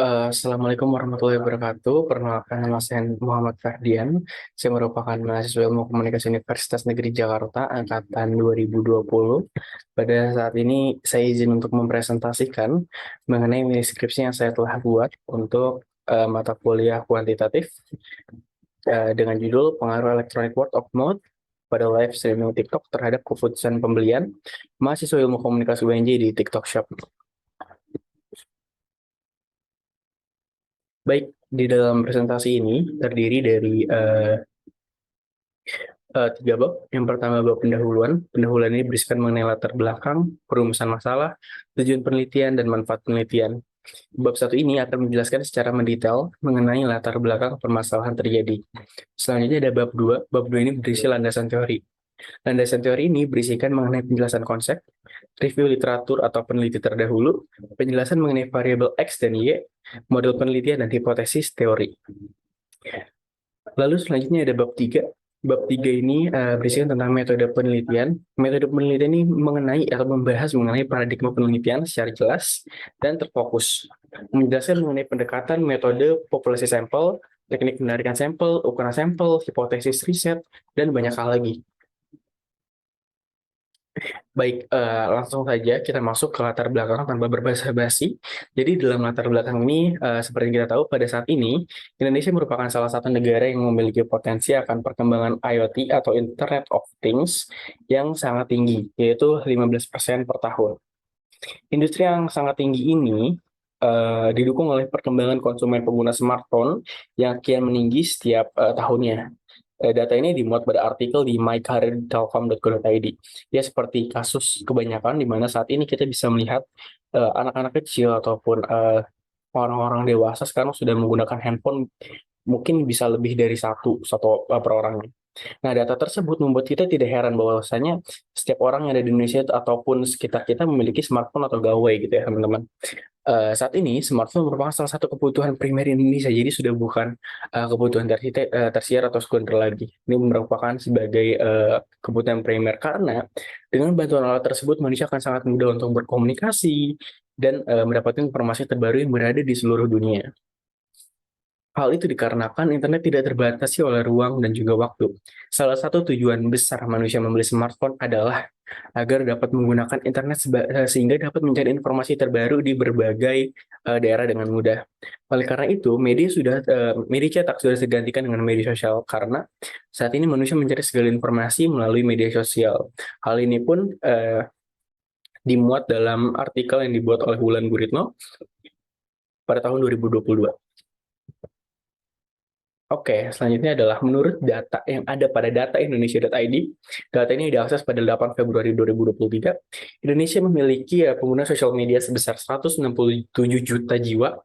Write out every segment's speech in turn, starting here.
Assalamualaikum warahmatullahi wabarakatuh. Perkenalkan, nama saya Muhammad Ferdian. Saya merupakan mahasiswa Ilmu Komunikasi Universitas Negeri Jakarta angkatan 2020. Pada saat ini saya izin untuk mempresentasikan mengenai mini skripsi yang saya telah buat untuk mata kuliah kuantitatif dengan judul Pengaruh Electronic Word of Mouth pada live streaming TikTok terhadap keputusan pembelian mahasiswa Ilmu Komunikasi UNJ di TikTok Shop. Baik, di dalam presentasi ini terdiri dari tiga bab. Yang pertama bab pendahuluan. Pendahuluan ini berisikan mengenai latar belakang, perumusan masalah, tujuan penelitian, dan manfaat penelitian. Bab satu ini akan menjelaskan secara mendetail mengenai latar belakang permasalahan terjadi. Selanjutnya ada bab 2. Bab 2 ini berisi landasan teori. Landasan teori ini berisikan mengenai penjelasan konsep, review literatur atau peneliti terdahulu, penjelasan mengenai variabel X dan Y, model penelitian dan hipotesis teori. Lalu selanjutnya ada bab 3. Bab 3 ini berisikan tentang metode penelitian. Metode penelitian ini mengenai atau membahas mengenai paradigma penelitian secara jelas dan terfokus. Menjelaskan mengenai pendekatan metode populasi sampel, teknik penarikan sampel, ukuran sampel, hipotesis riset, dan banyak hal lagi. Baik, langsung saja kita masuk ke latar belakang tanpa berbasa-basi. Jadi dalam latar belakang ini, seperti yang kita tahu pada saat ini, Indonesia merupakan salah satu negara yang memiliki potensi akan perkembangan IoT atau Internet of Things yang sangat tinggi, yaitu 15% per tahun. Industri yang sangat tinggi ini didukung oleh perkembangan konsumen pengguna smartphone yang kian meninggi setiap tahunnya. Data ini dimuat pada artikel di mycareertelkom.co.id. Ya, seperti kasus kebanyakan di mana saat ini kita bisa melihat anak-anak kecil ataupun orang-orang dewasa sekarang sudah menggunakan handphone mungkin bisa lebih dari satu per orangnya. Nah, data tersebut membuat kita tidak heran bahwasanya setiap orang yang ada di Indonesia ataupun sekitar kita memiliki smartphone atau gawai gitu ya, teman-teman. Saat ini smartphone merupakan salah satu kebutuhan primer Indonesia, jadi sudah bukan kebutuhan tersier atau sekunder lagi. Ini merupakan sebagai kebutuhan primer karena dengan bantuan alat tersebut manusia akan sangat mudah untuk berkomunikasi dan mendapatkan informasi terbaru yang berada di seluruh dunia. Hal itu dikarenakan internet tidak terbatasi oleh ruang dan juga waktu. Salah satu tujuan besar manusia membeli smartphone adalah agar dapat menggunakan internet sehingga dapat mencari informasi terbaru di berbagai daerah dengan mudah. Oleh karena itu, media cetak sudah digantikan dengan media sosial karena saat ini manusia mencari segala informasi melalui media sosial. Hal ini pun dimuat dalam artikel yang dibuat oleh Wulan Guritno pada tahun 2022. Oke, selanjutnya adalah menurut data yang ada pada dataindonesia.id, data ini diakses pada 8 Februari 2023, Indonesia memiliki pengguna sosial media sebesar 167 juta jiwa,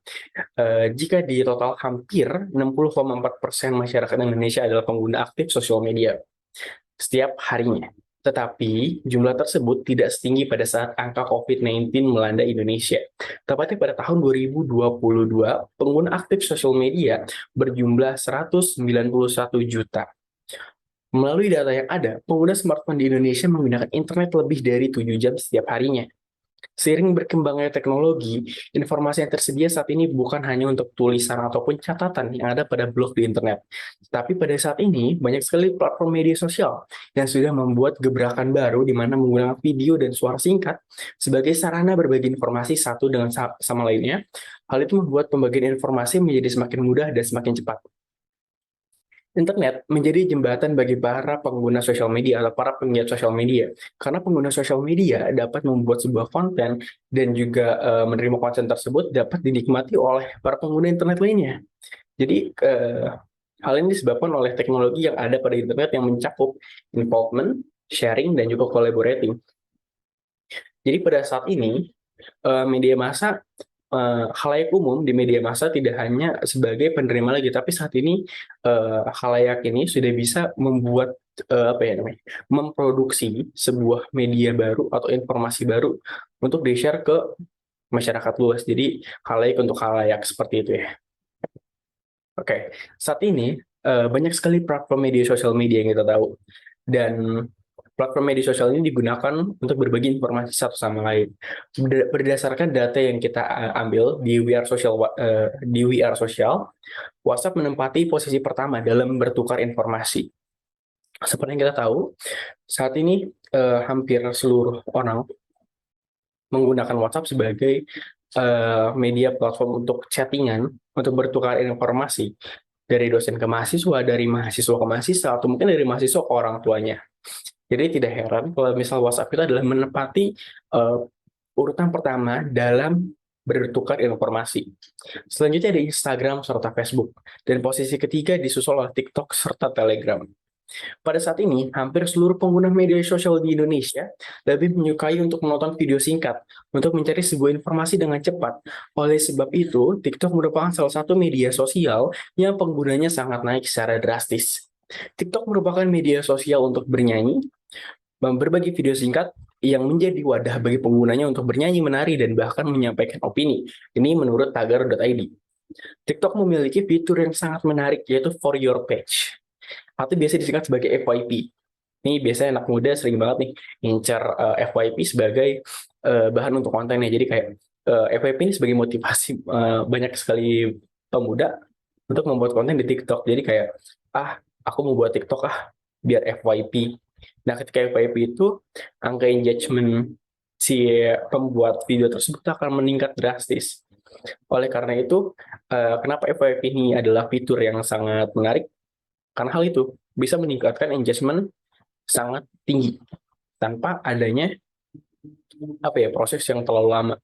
jika di total hampir 60,4% masyarakat Indonesia adalah pengguna aktif sosial media setiap harinya. Tetapi jumlah tersebut tidak setinggi pada saat angka COVID-19 melanda Indonesia. Tepatnya pada tahun 2022, pengguna aktif sosial media berjumlah 191 juta. Melalui data yang ada, pengguna smartphone di Indonesia menggunakan internet lebih dari 7 jam setiap harinya. Seiring berkembangnya teknologi, informasi yang tersedia saat ini bukan hanya untuk tulisan ataupun catatan yang ada pada blog di internet. Tapi pada saat ini, banyak sekali platform media sosial yang sudah membuat gebrakan baru di mana menggunakan video dan suara singkat sebagai sarana berbagi informasi satu dengan sama lainnya. Hal itu membuat pembagian informasi menjadi semakin mudah dan semakin cepat. Internet menjadi jembatan bagi para pengguna sosial media atau para penggiat sosial media. Karena pengguna sosial media dapat membuat sebuah konten dan juga menerima konten tersebut dapat dinikmati oleh para pengguna internet lainnya. Jadi hal ini disebabkan oleh teknologi yang ada pada internet yang mencakup involvement, sharing, dan juga collaborating. Jadi pada saat ini media massa khalayak umum di media massa tidak hanya sebagai penerima lagi, tapi saat ini khalayak ini sudah bisa membuat memproduksi sebuah media baru atau informasi baru untuk di-share ke masyarakat luas. Jadi khalayak untuk khalayak seperti itu ya. Oke, saat ini banyak sekali platform media sosial media yang kita tahu dan Platform media sosial ini digunakan untuk berbagi informasi satu sama lain. Berdasarkan data yang kita ambil di We Are Social, WhatsApp menempati posisi pertama dalam bertukar informasi. Seperti yang kita tahu, saat ini hampir seluruh orang menggunakan WhatsApp sebagai media platform untuk chattingan, untuk bertukar informasi dari dosen ke mahasiswa, dari mahasiswa ke mahasiswa, atau mungkin dari mahasiswa ke orang tuanya. Jadi tidak heran kalau misal WhatsApp itu adalah menempati urutan pertama dalam bertukar informasi. Selanjutnya ada Instagram serta Facebook, dan posisi ketiga disusul oleh TikTok serta Telegram. Pada saat ini, hampir seluruh pengguna media sosial di Indonesia lebih menyukai untuk menonton video singkat untuk mencari sebuah informasi dengan cepat. Oleh sebab itu, TikTok merupakan salah satu media sosial yang penggunanya sangat naik secara drastis. TikTok merupakan media sosial untuk bernyanyi, berbagi video singkat yang menjadi wadah bagi penggunanya untuk bernyanyi, menari, dan bahkan menyampaikan opini. Ini menurut tagar.id. TikTok memiliki fitur yang sangat menarik, yaitu For Your Page, atau biasa disingkat sebagai FYP. Ini biasanya anak muda sering banget nih ngincar FYP sebagai bahan untuk kontennya. Jadi kayak FYP ini sebagai motivasi banyak sekali pemuda untuk membuat konten di TikTok. Jadi kayak, aku mau buat TikTok biar FYP. Nah, ketika FYP itu, angka engagement si pembuat video tersebut akan meningkat drastis. Oleh karena itu, kenapa FYP ini adalah fitur yang sangat menarik? Karena hal itu bisa meningkatkan engagement sangat tinggi tanpa adanya proses yang terlalu lama.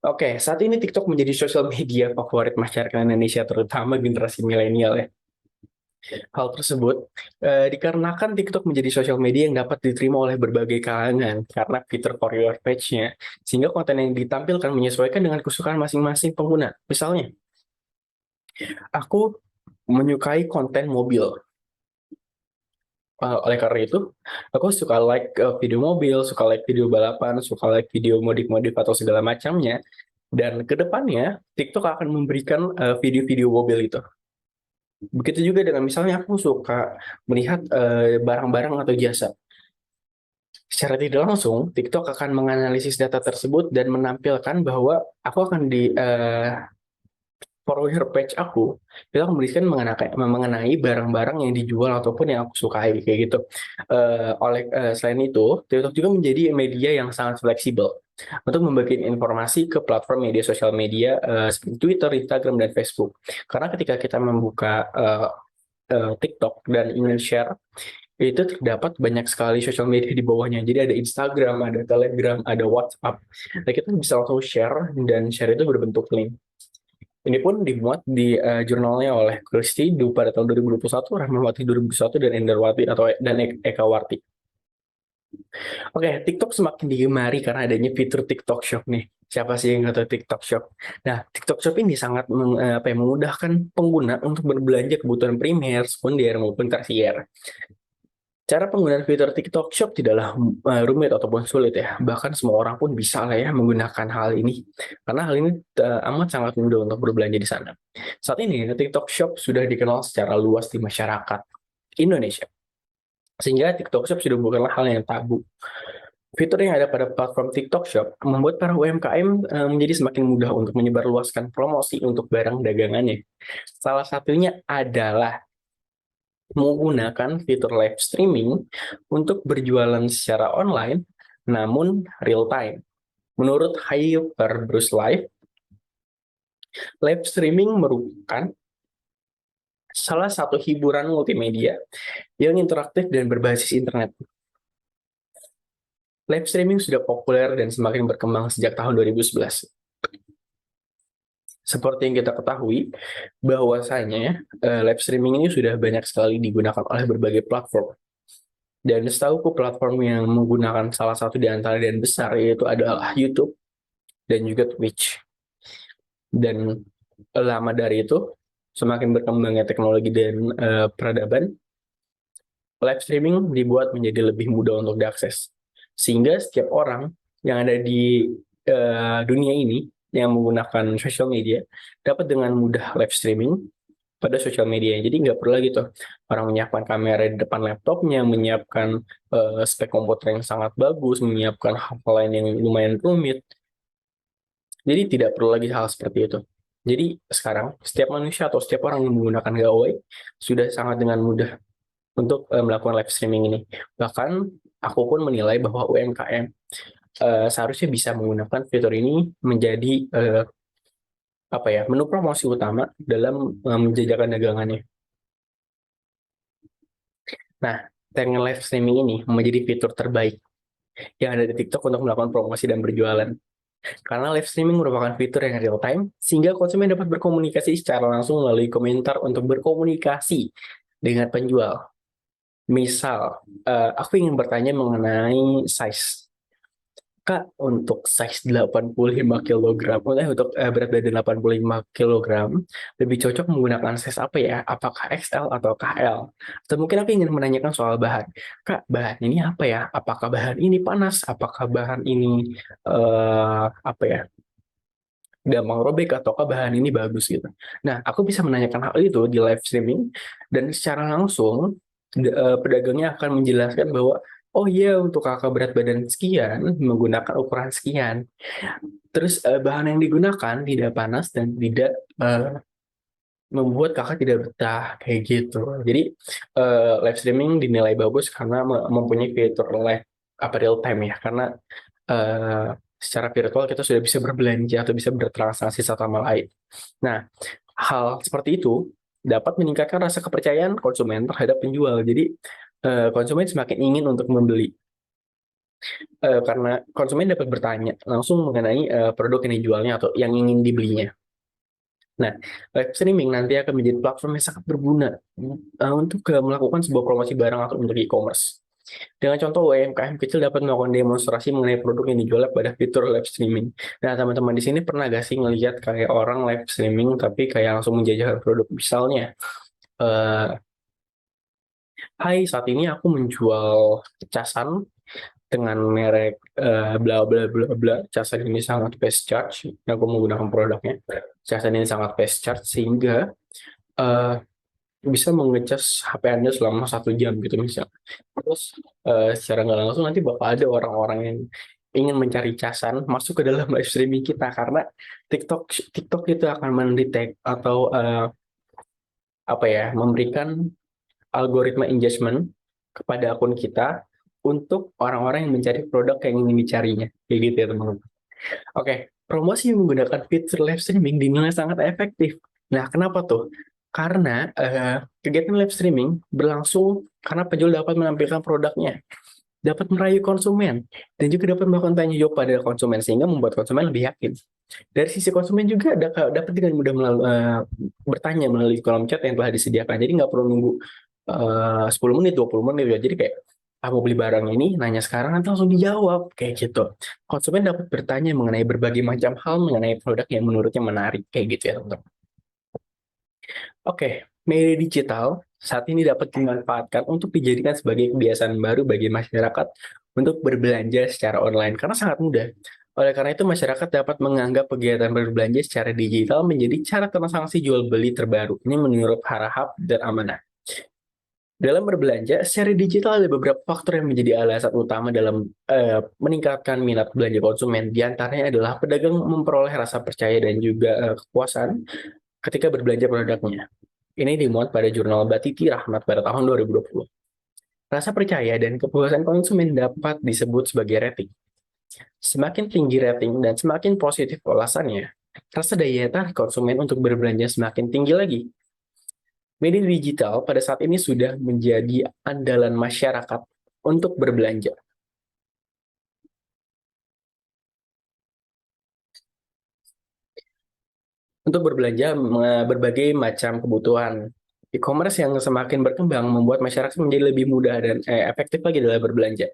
Oke, saat ini TikTok menjadi sosial media favorit masyarakat Indonesia, terutama generasi milenial ya. Hal tersebut dikarenakan TikTok menjadi sosial media yang dapat diterima oleh berbagai kalangan karena fitur For Your Page-nya, sehingga konten yang ditampilkan menyesuaikan dengan kesukaan masing-masing pengguna. Misalnya, aku menyukai konten mobil. Oleh karena itu, aku suka like video mobil, suka like video balapan, suka like video modif-modif atau segala macamnya. Dan ke depannya, TikTok akan memberikan video-video mobil itu. Begitu juga dengan misalnya aku suka melihat barang-barang atau jasa. Secara tidak langsung, TikTok akan menganalisis data tersebut dan menampilkan bahwa aku akan di For Your Page aku, itu akan menuliskan mengenai barang-barang yang dijual ataupun yang aku sukai kayak gitu. Selain itu, TikTok juga menjadi media yang sangat fleksibel untuk membagi informasi ke platform media sosial media seperti Twitter, Instagram, dan Facebook. Karena ketika kita membuka TikTok dan ingin share, itu terdapat banyak sekali sosial media di bawahnya. Jadi ada Instagram, ada Telegram, ada WhatsApp. Nah, kita bisa langsung share, dan share itu berbentuk link. Ini pun dimuat di jurnalnya oleh Christy pada tahun 2021, Rahmawati 2021, dan Endarwati dan Eka Warti. Oke, TikTok semakin digemari karena adanya fitur TikTok Shop nih. Siapa sih yang nggak tahu TikTok Shop? Nah, TikTok Shop ini sangat memudahkan pengguna untuk berbelanja kebutuhan primer, sekunder, maupun tersier. Cara penggunaan fitur TikTok Shop tidaklah rumit ataupun sulit ya. Bahkan semua orang pun bisa lah ya menggunakan hal ini. Karena hal ini amat sangat mudah untuk berbelanja di sana. Saat ini TikTok Shop sudah dikenal secara luas di masyarakat Indonesia. Sehingga TikTok Shop sudah bukanlah hal yang tabu. Fitur yang ada pada platform TikTok Shop membuat para UMKM menjadi semakin mudah untuk menyebarluaskan promosi untuk barang dagangannya. Salah satunya adalah menggunakan fitur live streaming untuk berjualan secara online namun real time. Menurut Hyper Bruce live streaming merupakan salah satu hiburan multimedia yang interaktif dan berbasis internet. Live streaming sudah populer dan semakin berkembang sejak tahun 2011. Seperti yang kita ketahui, bahwasanya live streaming ini sudah banyak sekali digunakan oleh berbagai platform. Dan setahuku platform yang menggunakan salah satu di antara dan besar yaitu adalah YouTube dan juga Twitch. Dan lama dari itu, semakin berkembangnya teknologi dan peradaban, live streaming dibuat menjadi lebih mudah untuk diakses. Sehingga setiap orang yang ada di dunia ini yang menggunakan social media dapat dengan mudah live streaming pada sosial media. Jadi nggak perlu lagi tuh orang menyiapkan kamera di depan laptopnya, menyiapkan spek komputer yang sangat bagus, menyiapkan hal lain yang lumayan rumit. Jadi tidak perlu lagi hal seperti itu. Jadi sekarang setiap manusia atau setiap orang yang menggunakan Gawai sudah sangat dengan mudah untuk melakukan live streaming ini. Bahkan aku pun menilai bahwa UMKM seharusnya bisa menggunakan fitur ini menjadi apa ya, menu promosi utama dalam menjajakan dagangannya. Nah, tayangan live streaming ini menjadi fitur terbaik yang ada di TikTok untuk melakukan promosi dan berjualan. Karena live streaming merupakan fitur yang real time, sehingga konsumen dapat berkomunikasi secara langsung melalui komentar untuk berkomunikasi dengan penjual. Misal, aku ingin bertanya mengenai size. Kak, untuk size 85 kilogram, untuk berat badan 85 kilogram, lebih cocok menggunakan size apa ya? Apakah XL atau KL? Atau mungkin aku ingin menanyakan soal bahan. Kak, bahan ini apa ya? Apakah bahan ini panas? Apakah bahan ini apa ya? Gampang robek ataukah bahan ini bagus gitu. Nah, aku bisa menanyakan hal itu di live streaming dan secara langsung pedagangnya akan menjelaskan bahwa oh iya untuk kakak berat badan sekian menggunakan ukuran sekian. Terus bahan yang digunakan tidak panas dan tidak membuat kakak tidak betah kayak gitu. Jadi live streaming dinilai bagus karena mempunyai fitur live apa real time ya. Karena eh, secara virtual kita sudah bisa berbelanja atau bisa bertransaksi satu sama lain. Nah, hal seperti itu dapat meningkatkan rasa kepercayaan konsumen terhadap penjual. Jadi konsumen semakin ingin untuk membeli karena konsumen dapat bertanya langsung mengenai produk yang dijualnya atau yang ingin dibelinya. Nah, live streaming nanti akan menjadi platform yang sangat berguna untuk melakukan sebuah promosi barang atau untuk e-commerce. Dengan contoh UMKM kecil dapat melakukan demonstrasi mengenai produk yang dijual pada fitur live streaming. Nah, teman-teman di sini pernah gak sih ngelihat kayak orang live streaming tapi kayak langsung menjajah produk? Misalnya, eh, hai saat ini aku menjual casan dengan merek bla bla bla bla. Casan ini sangat fast charge. Aku menggunakan produknya. Casan ini sangat fast charge sehingga eh, bisa mengecas HP Anda selama 1 jam gitu misalnya. Terus secara nggak langsung nanti bakal ada orang-orang yang ingin mencari casan masuk ke dalam live streaming kita karena TikTok TikTok itu akan mendetek atau apa ya, memberikan algoritma engagement kepada akun kita untuk orang-orang yang mencari produk yang ingin dicarinya kayak gitu ya teman-teman. Oke, promosi menggunakan fitur live streaming dinilai sangat efektif. Nah, kenapa tuh? Karena kegiatan live streaming berlangsung karena penjual dapat menampilkan produknya, dapat merayu konsumen, dan juga dapat melakukan tanya jawab pada konsumen sehingga membuat konsumen lebih yakin. Dari sisi konsumen juga dapat dengan mudah bertanya melalui kolom chat yang telah disediakan. Jadi nggak perlu nunggu 10 menit, 20 menit ya. Jadi kayak aku beli barang ini, nanya sekarang nanti langsung dijawab kayak gitu. Konsumen dapat bertanya mengenai berbagai macam hal mengenai produk yang menurutnya menarik kayak gitu ya teman-teman. Oke, media digital saat ini dapat dimanfaatkan untuk dijadikan sebagai kebiasaan baru bagi masyarakat untuk berbelanja secara online karena sangat mudah. Oleh karena itu, masyarakat dapat menganggap kegiatan berbelanja secara digital menjadi cara transaksi jual beli terbaru. Ini menurut Harahap dan Amanah. Dalam berbelanja secara digital ada beberapa faktor yang menjadi alasan utama dalam meningkatkan minat belanja konsumen. Di antaranya adalah pedagang memperoleh rasa percaya dan juga kepuasan ketika berbelanja produknya. Ini dimuat pada jurnal Batiti Rahmat pada tahun 2020. Rasa percaya dan kepuasan konsumen dapat disebut sebagai rating. Semakin tinggi rating dan semakin positif alasannya, rasa daya tarik konsumen untuk berbelanja semakin tinggi lagi. Media digital pada saat ini sudah menjadi andalan masyarakat untuk berbelanja. Untuk berbelanja berbagai macam kebutuhan. E-commerce yang semakin berkembang membuat masyarakat menjadi lebih mudah dan efektif lagi dalam berbelanja.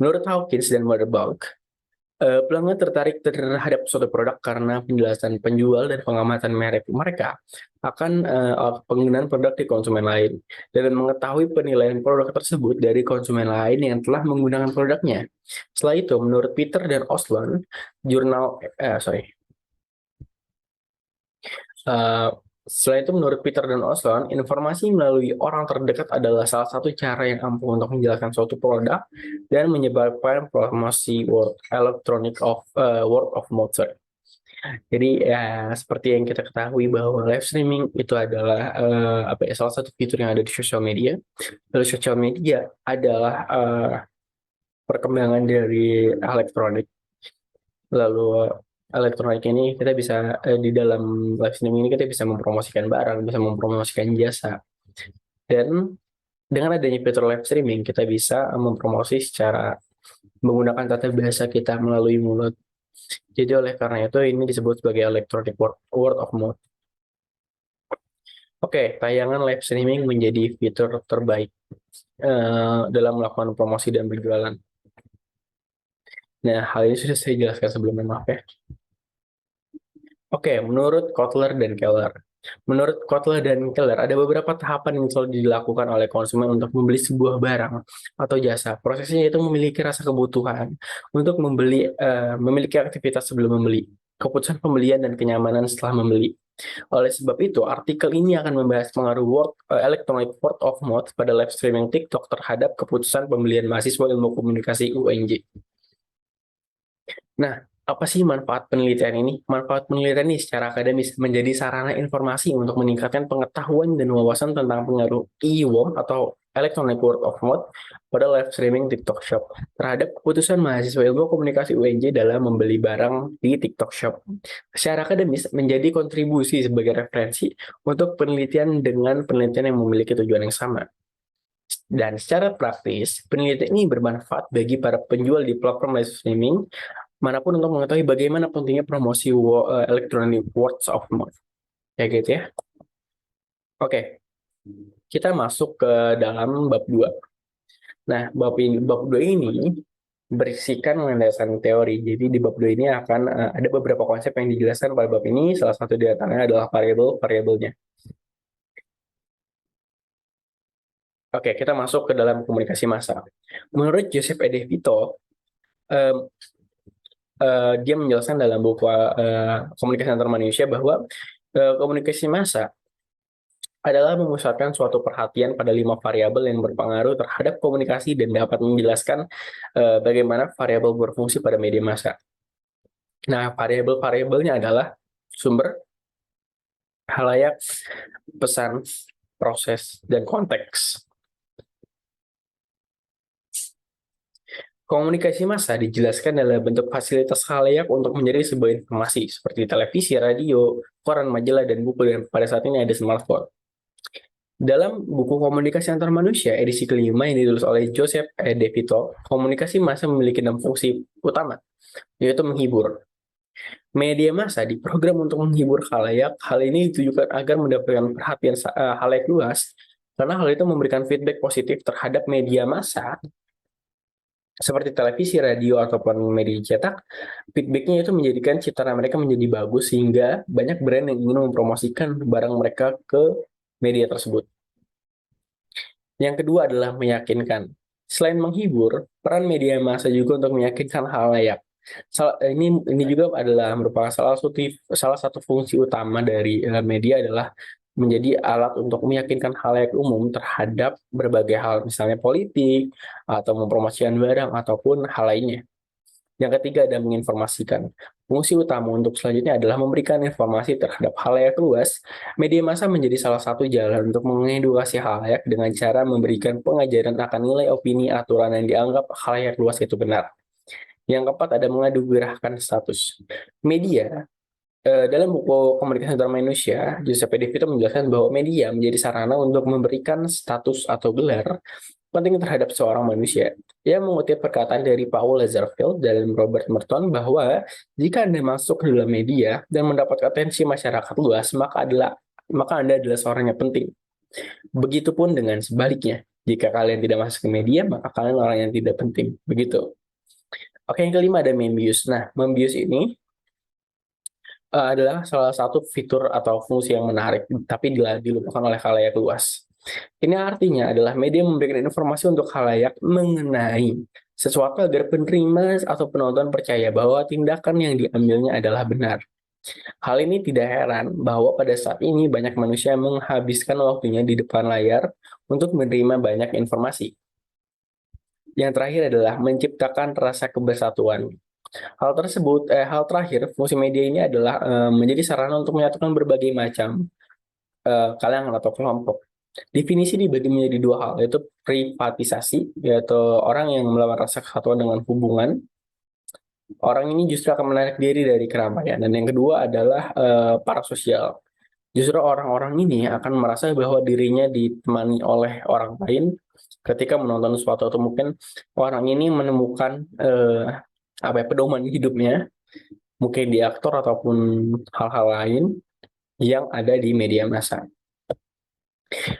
Menurut Hawkins dan Waterbank, pelanggan tertarik terhadap suatu produk karena penjelasan penjual dan pengamatan merek mereka akan penggunaan produk di konsumen lain dan mengetahui penilaian produk tersebut dari konsumen lain yang telah menggunakan produknya. Setelah itu, menurut Peter dan Osland, jurnal eh, sorry, uh, Selain itu, menurut Peter dan Oslon, informasi melalui orang terdekat adalah salah satu cara yang ampuh untuk menjelaskan suatu produk dan menyebabkan promosi word of mouth. Jadi ya seperti yang kita ketahui bahwa live streaming itu adalah salah satu fitur yang ada di sosial media. Lalu sosial media adalah perkembangan dari elektronik. Lalu elektronik ini kita bisa di dalam live streaming ini kita bisa mempromosikan barang, bisa mempromosikan jasa. Dan dengan adanya fitur live streaming kita bisa mempromosi secara menggunakan tata bahasa kita melalui mulut. Jadi oleh karena itu ini disebut sebagai electronic word of mouth. Oke, tayangan live streaming menjadi fitur terbaik dalam melakukan promosi dan berjualan. Nah, hal ini sudah saya jelaskan sebelumnya, maaf ya. Oke, menurut Kotler dan Keller. Menurut Kotler dan Keller, ada beberapa tahapan yang selalu dilakukan oleh konsumen untuk membeli sebuah barang atau jasa. Prosesnya itu memiliki rasa kebutuhan untuk memiliki aktivitas sebelum membeli, keputusan pembelian dan kenyamanan setelah membeli. Oleh sebab itu, artikel ini akan membahas pengaruh electronic word of mouth pada live streaming TikTok terhadap keputusan pembelian mahasiswa ilmu komunikasi UNJ. Nah, apa sih manfaat penelitian ini? Manfaat penelitian ini secara akademis menjadi sarana informasi untuk meningkatkan pengetahuan dan wawasan tentang pengaruh e-worm atau electronic word of mouth pada live streaming TikTok Shop terhadap keputusan mahasiswa ilmu komunikasi UNJ dalam membeli barang di TikTok Shop. Secara akademis menjadi kontribusi sebagai referensi untuk penelitian dengan penelitian yang memiliki tujuan yang sama. Dan secara praktis, penelitian ini bermanfaat bagi para penjual di platform live streaming manapun untuk mengetahui bagaimana pentingnya promosi electronic words of mouth. Kayak gitu ya. Oke, kita masuk ke dalam bab 2. Nah, bab 2 ini berisikan landasan teori. Jadi di bab 2 ini akan ada beberapa konsep yang dijelaskan pada bab ini. Salah satu di antaranya adalah variabelnya. Oke, kita masuk ke dalam komunikasi massa. Menurut Joseph E. DeVito, dia menjelaskan dalam buku Komunikasi Antar Manusia bahwa komunikasi massa adalah memusatkan suatu perhatian pada 5 variabel yang berpengaruh terhadap komunikasi dan dapat menjelaskan bagaimana variabel berfungsi pada media massa. Nah, variabel-variabelnya adalah sumber, halayak, pesan, proses, dan konteks. Komunikasi massa dijelaskan dalam bentuk fasilitas halayak untuk menjadi sebuah informasi seperti televisi, radio, koran, majalah, dan buku, dan pada saat ini ada smartphone. Dalam buku Komunikasi Antar Manusia edisi kelima yang ditulis oleh Joseph E. DeVito, komunikasi massa memiliki 6 fungsi utama, yaitu menghibur. Media massa diprogram untuk menghibur khalayak. Hal ini ditujukan agar mendapatkan perhatian khalayak luas, karena hal itu memberikan feedback positif terhadap media massa seperti televisi, radio, ataupun media cetak. Feedbacknya itu menjadikan citra mereka menjadi bagus sehingga banyak brand yang ingin mempromosikan barang mereka ke media tersebut. Yang kedua adalah meyakinkan. Selain menghibur, peran media massa juga untuk meyakinkan halayak. Ini juga adalah merupakan salah satu fungsi utama dari media adalah menjadi alat untuk meyakinkan halayak umum terhadap berbagai hal, misalnya politik, atau mempromosikan barang, ataupun hal lainnya. Yang ketiga ada menginformasikan. Fungsi utama untuk selanjutnya adalah memberikan informasi terhadap halayak luas. Media massa menjadi salah satu jalan untuk mengedukasi halayak dengan cara memberikan pengajaran akan nilai opini aturan yang dianggap halayak luas itu benar. Yang keempat ada mengadu gerahkan status. Media dalam buku Komunikasi Antar Manusia, Joseph E. DeVito menjelaskan bahwa media menjadi sarana untuk memberikan status atau gelar penting terhadap seorang manusia. Ia mengutip perkataan dari Paul Lazarsfeld dan Robert Merton bahwa jika Anda masuk ke dalam media dan mendapat atensi masyarakat luas, maka Anda adalah seorang yang penting. Begitupun dengan sebaliknya. Jika kalian tidak masuk ke media, maka kalian orang yang tidak penting. Begitu. Oke, yang kelima ada Membius. Nah, Membius ini adalah salah satu fitur atau fungsi yang menarik, tapi dilupakan oleh khalayak luas. Ini artinya adalah media memberikan informasi untuk khalayak mengenai sesuatu agar penerima atau penonton percaya bahwa tindakan yang diambilnya adalah benar. Hal ini tidak heran bahwa pada saat ini banyak manusia menghabiskan waktunya di depan layar untuk menerima banyak informasi. Yang terakhir adalah menciptakan rasa kebersatuan. Hal terakhir, fungsi media ini adalah menjadi sarana untuk menyatukan berbagai macam kalangan atau kelompok. Definisi dibagi menjadi dua hal, yaitu privatisasi, yaitu orang yang melawan rasa kesatuan dengan hubungan. Orang ini justru akan menarik diri dari keramaian. Dan yang kedua adalah parasosial. Justru orang-orang ini akan merasa bahwa dirinya ditemani oleh orang lain ketika menonton sesuatu, atau mungkin orang ini menemukan pedoman hidupnya, mungkin di aktor ataupun hal-hal lain yang ada di media massa.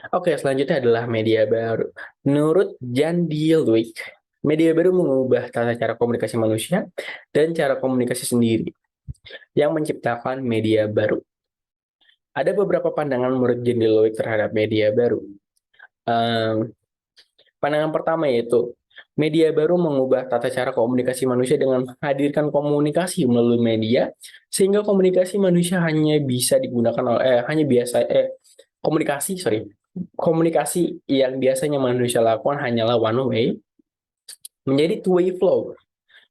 Oke, selanjutnya adalah media baru. Menurut Jan Dielwijk, media baru mengubah tata cara komunikasi manusia dan cara komunikasi sendiri yang menciptakan media baru. Ada beberapa pandangan menurut Jan Dielwijk terhadap media baru. Pandangan pertama yaitu media baru mengubah tata cara komunikasi manusia dengan menghadirkan komunikasi melalui media, sehingga komunikasi manusia hanya bisa digunakan oleh komunikasi yang biasanya manusia lakukan hanyalah one way menjadi two way flow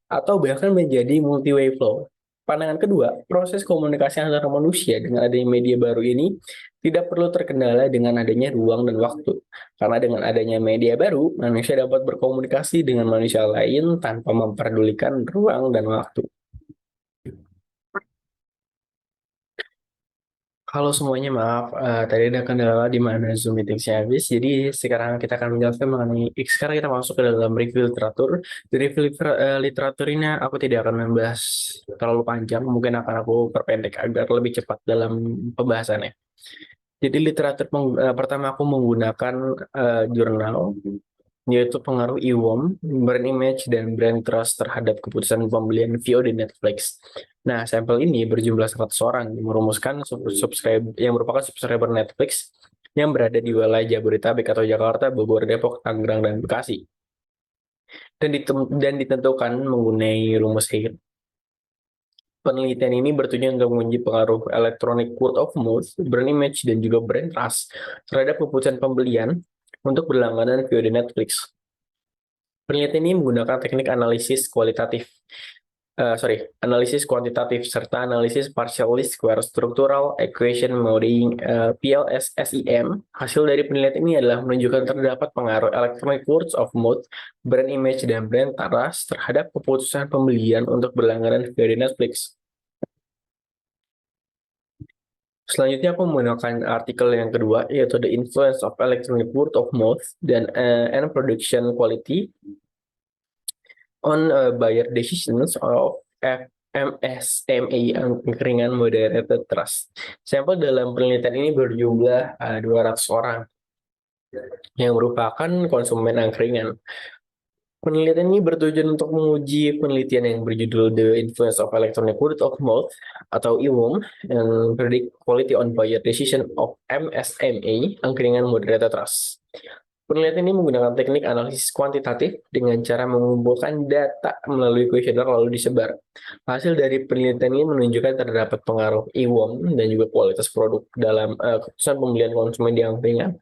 atau bahkan menjadi multi way flow. Pandangan kedua, proses komunikasi antara manusia dengan adanya media baru ini tidak perlu terkendala dengan adanya ruang dan waktu. Karena dengan adanya media baru, manusia dapat berkomunikasi dengan manusia lain tanpa memperdulikan ruang dan waktu. Halo semuanya, maaf tadi ada kendala di mana Zoom meeting-nya habis. Jadi sekarang kita akan menjelaskan mengenai sekarang kita masuk ke dalam review literatur. Di review literatur ini aku tidak akan membahas terlalu panjang, mungkin akan aku perpendek agar lebih cepat dalam pembahasannya. Jadi pertama aku menggunakan jurnal, yaitu pengaruh IWOM, brand image, dan brand trust terhadap keputusan pembelian VOD Netflix. Nah, sampel ini berjumlah 100 orang yang merumuskan yang merupakan subscriber Netflix yang berada di wilayah Jabodetabek atau Jakarta, Bogor, Depok, Tangerang, dan Bekasi. Dan ditentukan menggunakan rumus Hare. Penelitian ini bertujuan untuk menguji pengaruh electronic word of mouth, brand image, dan juga brand trust terhadap keputusan pembelian untuk berlangganan VOD Netflix. Penelitian ini menggunakan teknik analisis kuantitatif serta analisis partial least square structural equation modeling PLS-SEM. Hasil dari penelitian ini adalah menunjukkan terdapat pengaruh electronic words of mouth, brand image, dan brand trust terhadap keputusan pembelian untuk berlangganan VOD Netflix. Selanjutnya aku menggunakan artikel yang kedua, yaitu The Influence of Electronic Word of Mouth and Production Quality on Buyer Decisions of MSMA Angkringan Moderated Trust. Sampel dalam penelitian ini berjumlah 200 orang yang merupakan konsumen angkringan. Penelitian ini bertujuan untuk menguji penelitian yang berjudul The Influence of Electronic Word of Mouth atau IWOM and Predict Quality on Buyer Decision of MSMA, Angkringan Moderated Trust. Penelitian ini menggunakan teknik analisis kuantitatif dengan cara mengumpulkan data melalui kuesioner lalu disebar. Hasil dari penelitian ini menunjukkan terdapat pengaruh IWOM dan juga kualitas produk dalam keputusan pembelian konsumen di angkringan.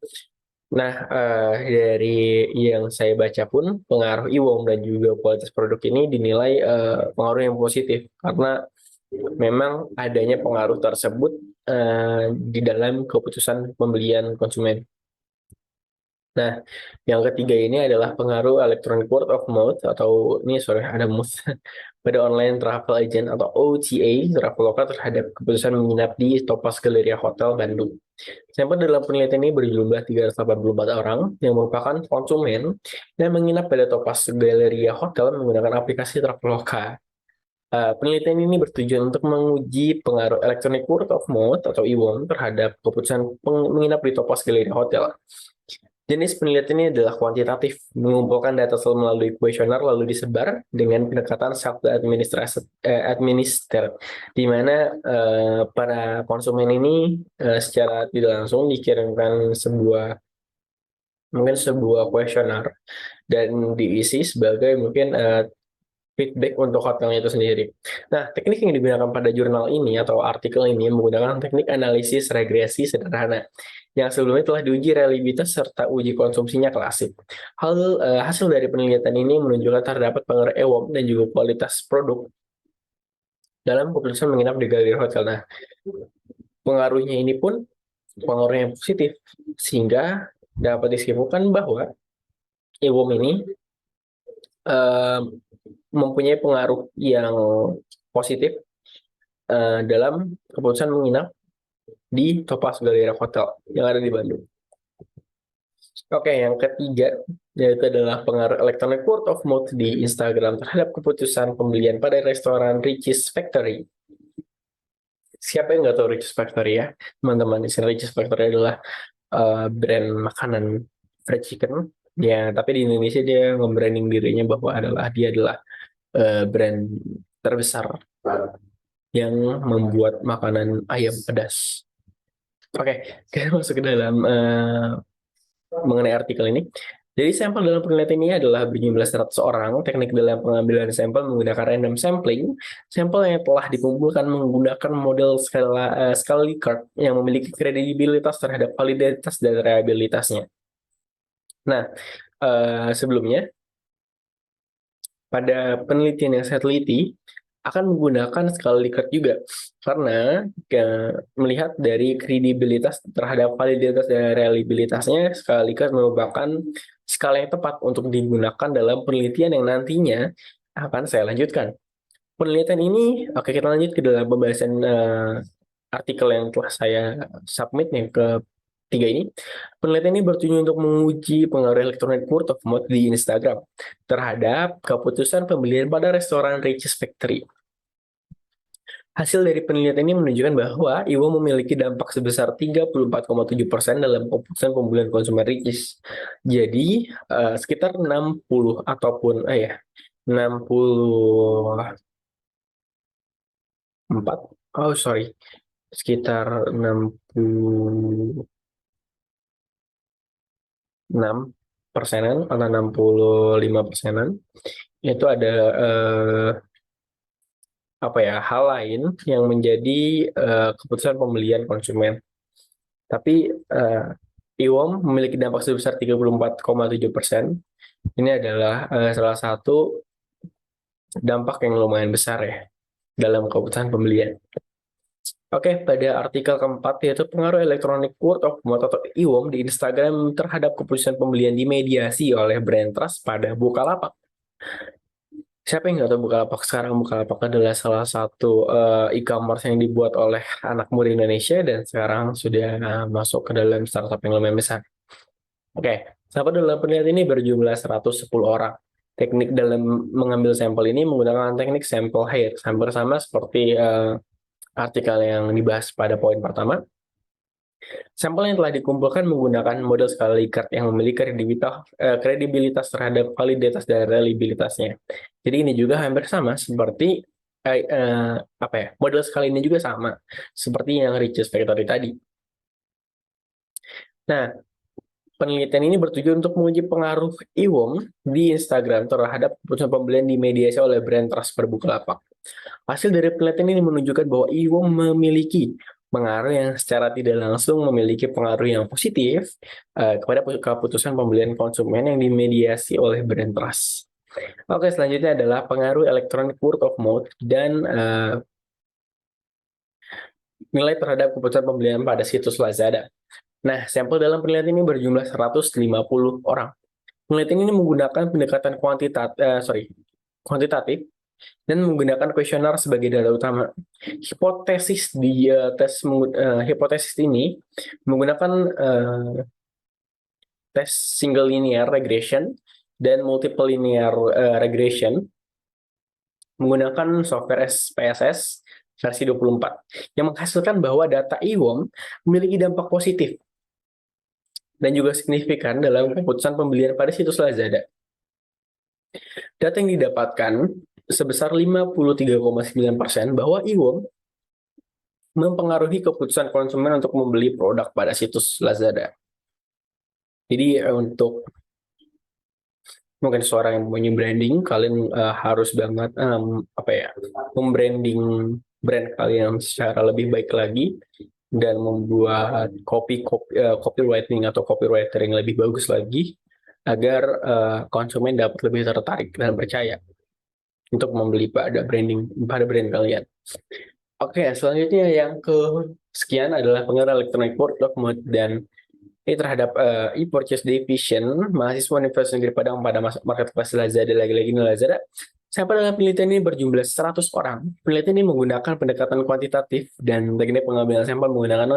Nah, dari yang saya baca pun pengaruh IWOM dan juga kualitas produk ini dinilai pengaruh yang positif karena memang adanya pengaruh tersebut di dalam keputusan pembelian konsumen. Nah, yang ketiga ini adalah pengaruh electronic word of mouth ada mouth pada online travel agent atau OTA Traveloka terhadap keputusan menginap di Topaz Galleria Hotel Bandung. Sampel dalam penelitian ini berjumlah 384 orang yang merupakan konsumen dan menginap pada Topaz Galleria Hotel menggunakan aplikasi Traveloka. Penelitian ini bertujuan untuk menguji pengaruh electronic word of mouth atau IWOM terhadap keputusan menginap di Topaz Galleria Hotel. Jenis penelitian ini adalah kuantitatif, mengumpulkan data melalui kuesioner lalu disebar dengan pendekatan self-administered, di mana para konsumen ini secara tidak langsung dikirimkan sebuah kuesioner dan diisi sebagai mungkin feedback untuk hotelnya itu sendiri. Nah, teknik yang digunakan pada jurnal ini atau artikel ini menggunakan teknik analisis regresi sederhana yang sebelumnya telah diuji reliabilitas serta uji konsumsinya klasik. Hasil dari penelitian ini menunjukkan terdapat pengaruh EWOM dan juga kualitas produk dalam keputusan menginap di galeri hotel. Nah, pengaruhnya ini pun pengaruh yang positif, sehingga dapat disimpulkan bahwa EWOM ini eh, mempunyai pengaruh yang positif dalam keputusan menginap di Topaz Galleria Hotel yang ada di Bandung. Oke, yang ketiga yaitu adalah pengaruh electronic word of mouth di Instagram terhadap keputusan pembelian pada restoran Richie's Factory. Siapa yang nggak tahu Richie's Factory ya, teman-teman? Di sini Richie's Factory adalah brand makanan fried chicken. Ya, tapi di Indonesia dia nge-branding dirinya bahwa dia adalah brand terbesar yang membuat makanan ayam pedas. Oke, kita masuk ke dalam mengenai artikel ini. Jadi sampel dalam penelitian ini adalah berjumlah 100 orang. Teknik dalam pengambilan sampel menggunakan random sampling. Sampel yang telah dikumpulkan menggunakan model skala Likert yang memiliki kredibilitas terhadap validitas dan reliabilitasnya. Nah, sebelumnya pada penelitian yang saya teliti akan menggunakan skala Likert juga karena melihat dari kredibilitas terhadap validitas dan reliabilitasnya, skala Likert merupakan skala yang tepat untuk digunakan dalam penelitian yang nantinya akan saya lanjutkan. Penelitian ini, oke, kita lanjut ke dalam pembahasan artikel yang telah saya submit yang ketiga ini. Penelitian ini bertujuan untuk menguji pengaruh electronic word of mouth di Instagram terhadap keputusan pembelian pada restoran Richie's Factory. Hasil dari penelitian ini menunjukkan bahwa IWO memiliki dampak sebesar 34,7% dalam keputusan pembelian konsumen Ricis. Jadi sekitar 60 ataupun 64, sekitar 66% atau 65%, itu ada hal lain yang menjadi keputusan pembelian konsumen. Tapi IWOM memiliki dampak sebesar 34,7%. Ini adalah salah satu dampak yang lumayan besar ya dalam keputusan pembelian. Oke, pada artikel keempat yaitu pengaruh electronic word of mouth atau IWOM di Instagram terhadap keputusan pembelian dimediasi oleh brand trust pada Bukalapak. Siapa yang nggak tahu Bukalapak sekarang? Bukalapak adalah salah satu e-commerce yang dibuat oleh anak muda Indonesia dan sekarang sudah masuk ke dalam startup yang lumayan besar. Oke, sahabat dalam penelitian ini berjumlah 110 orang. Teknik dalam mengambil sampel ini menggunakan teknik sample hair. Hampir sama seperti artikel yang dibahas pada poin pertama. Sampel yang telah dikumpulkan menggunakan model skala Likert yang memiliki kredibilitas terhadap validitas dan reliabilitasnya. Jadi ini juga hampir sama seperti model skala ini juga sama seperti yang Richie's Factory tadi. Nah, penelitian ini bertujuan untuk menguji pengaruh IWOM di Instagram terhadap keputusan pembelian dimediasi oleh brand trust Bukalapak. Hasil dari penelitian ini menunjukkan bahwa IWOM memiliki pengaruh yang secara tidak langsung memiliki pengaruh yang positif kepada keputusan pembelian konsumen yang dimediasi oleh brand trust. Oke, selanjutnya adalah pengaruh electronic word of mouth dan nilai terhadap keputusan pembelian pada situs Lazada. Nah, sampel dalam penelitian ini berjumlah 150 orang. Penelitian ini menggunakan pendekatan kuantitatif dan menggunakan kuesioner sebagai data utama. Hipotesis di hipotesis ini menggunakan tes single linear regression dan multiple linear regression menggunakan software SPSS versi 24 yang menghasilkan bahwa data IWOM memiliki dampak positif dan juga signifikan dalam keputusan pembelian pada situs Lazada. Data yang didapatkan sebesar 53,9% bahwa IWOM mempengaruhi keputusan konsumen untuk membeli produk pada situs Lazada. Jadi untuk Mungkin seorang yang punya branding, kalian harus banget apa ya, membranding brand kalian secara lebih baik lagi dan membuat copywriting atau copywriter yang lebih bagus lagi agar konsumen dapat lebih tertarik dan percaya untuk membeli pada brand kalian. Oke, selanjutnya yang ke sekian adalah pengaruh electronic word of mouth dan terhadap e-purchase division mahasiswa Universitas Negeri Padang pada marketplace Lazada, lagi-lagi ini Lazada. Sampel dalam penelitian ini berjumlah 100 orang. Penelitian ini menggunakan pendekatan kuantitatif dan teknik pengambilan sampel menggunakan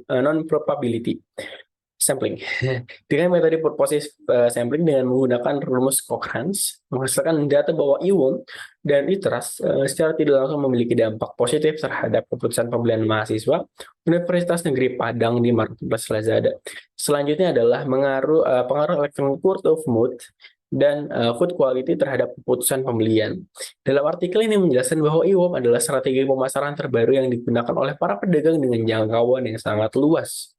non-probability sampling. Dengan metode purposive sampling dengan menggunakan rumus Cochrane, menghasilkan data bahwa ion dan iteras secara tidak langsung memiliki dampak positif terhadap keputusan pembelian mahasiswa Universitas Negeri Padang di marketplace Lazada. Selanjutnya adalah pengaruh electronic word of mouth dan food quality terhadap keputusan pembelian. Dalam artikel ini menjelaskan bahwa IWOM adalah strategi pemasaran terbaru yang digunakan oleh para pedagang dengan jangkauan yang sangat luas.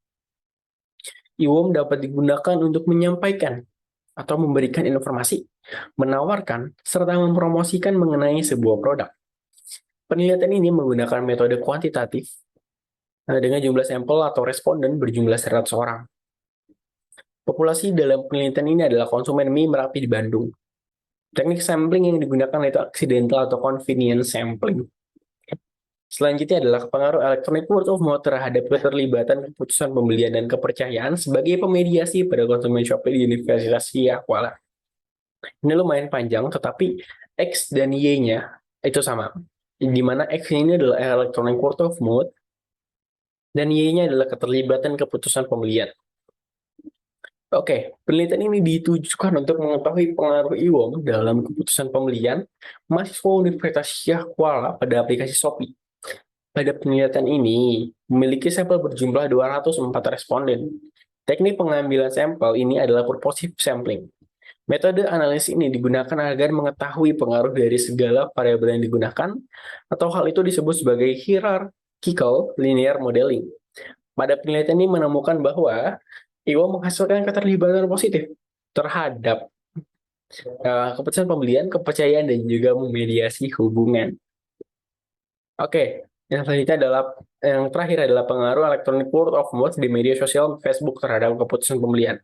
IWOM dapat digunakan untuk menyampaikan atau memberikan informasi, menawarkan, serta mempromosikan mengenai sebuah produk. Penelitian ini menggunakan metode kuantitatif dengan jumlah sampel atau responden berjumlah 100 orang. Populasi dalam penelitian ini adalah konsumen mie Merapi di Bandung. Teknik sampling yang digunakan yaitu accidental atau convenience sampling. Selanjutnya adalah pengaruh electronic word of mouth terhadap keterlibatan keputusan pembelian dan kepercayaan sebagai pemediasi pada konsumen Shopee di Universitas Kuala. Ini lumayan panjang, tetapi X dan Y-nya itu sama. Di mana X ini adalah electronic word of mouth dan Y-nya adalah keterlibatan keputusan pembelian. Oke, penelitian ini ditujukan untuk mengetahui pengaruh IWOM dalam keputusan pembelian mahasiswa Universitas Kuala pada aplikasi Shopee. Pada penelitian ini, memiliki sampel berjumlah 204 responden. Teknik pengambilan sampel ini adalah purposive sampling. Metode analisis ini digunakan agar mengetahui pengaruh dari segala variabel yang digunakan, atau hal itu disebut sebagai hierarchical linear modeling. Pada penelitian ini menemukan bahwa IWO menghasilkan keterlibatan positif terhadap keputusan pembelian, kepercayaan, dan juga memediasi hubungan. Oke, yang terakhir adalah pengaruh electronic word of mouth di media sosial Facebook terhadap keputusan pembelian.